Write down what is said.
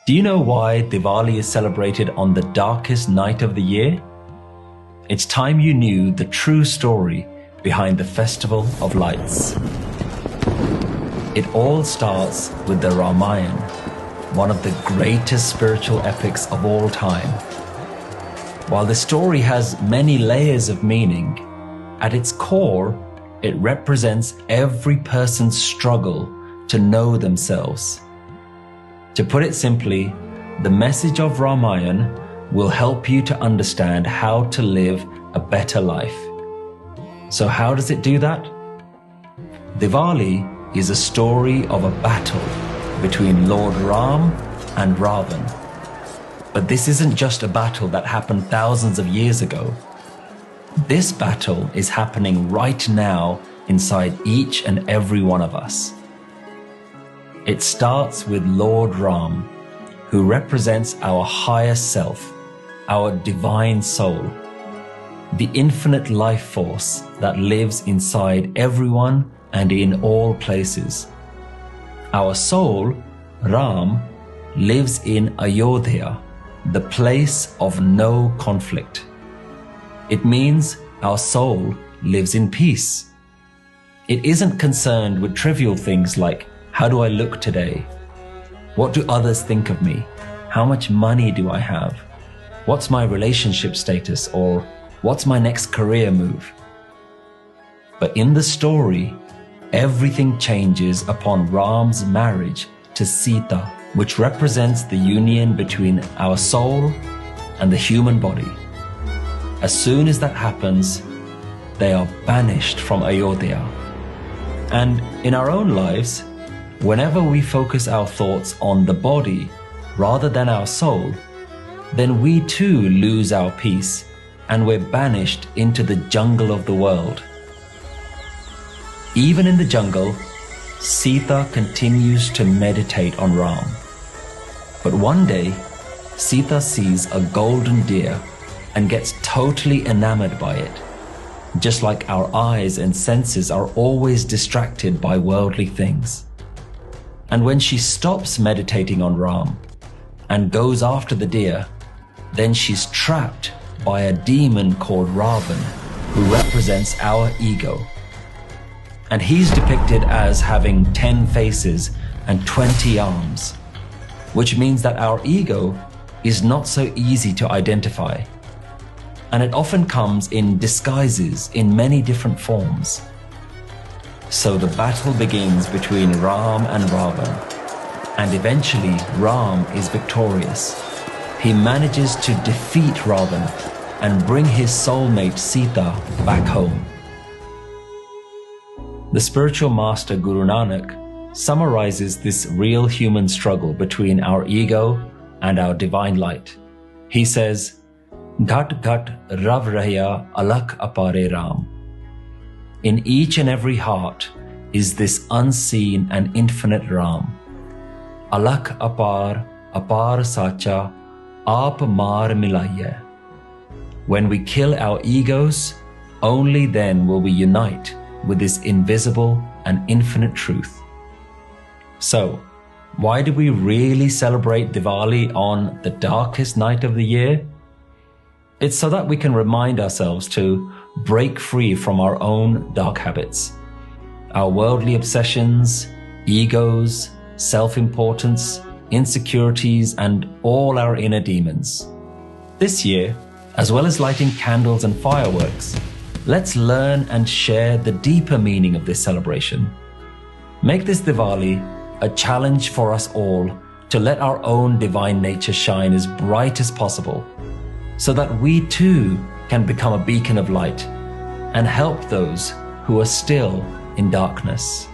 Do you know why Diwali is celebrated on the darkest night of the year? It's time you knew the true story behind the Festival of Lights. It all starts with the Ramayana, one of the greatest spiritual epics of all time. While the story has many layers of meaning, at its core, it represents every person's struggle to know themselves. To put it simply, the message of Ramayana will help you to understand how to live a better life. So how does it do that? Diwali is a story of a battle between Lord Ram and Ravan. But this isn't just a battle that happened thousands of years ago. This battle is happening right now inside each and every one of us. It starts with Lord Ram, who represents our higher self, our divine soul, the infinite life force that lives inside everyone and in all places. Our soul, Ram, lives in Ayodhya, the place of no conflict. It means our soul lives in peace. It isn't concerned with trivial things like, how do I look today? What do others think of me? How much money do I have? What's my relationship status? Or what's my next career move? But in the story, everything changes upon Ram's marriage to Sita, which represents the union between our soul and the human body. As soon as that happens, they are banished from Ayodhya. And in our own lives, whenever we focus our thoughts on the body rather than our soul, then we too lose our peace and we're banished into the jungle of the world. Even in the jungle, Sita continues to meditate on Ram. But one day, Sita sees a golden deer and gets totally enamored by it, just like our eyes and senses are always distracted by worldly things. And when she stops meditating on Ram and goes after the deer, then she's trapped by a demon called Ravan, who represents our ego. And he's depicted as having 10 faces and 20 arms, which means that our ego is not so easy to identify. And it often comes in disguises in many different forms. So the battle begins between Ram and Ravan, and eventually Ram is victorious. He manages to defeat Ravan and bring his soulmate Sita back home. The spiritual master Guru Nanak summarizes this real human struggle between our ego and our divine light. He says, Ghat ghat rav rahya alak apare Ram. In each and every heart is this unseen and infinite Ram. Alak apar, apar sacha, aap maar milaiye. When we kill our egos, only then will we unite with this invisible and infinite truth. So, why do we really celebrate Diwali on the darkest night of the year? It's so that we can remind ourselves to break free from our own dark habits, our worldly obsessions, egos, self-importance, insecurities, and all our inner demons. This year, as well as lighting candles and fireworks, let's learn and share the deeper meaning of this celebration. Make this Diwali a challenge for us all to let our own divine nature shine as bright as possible, so that we too can become a beacon of light and help those who are still in darkness.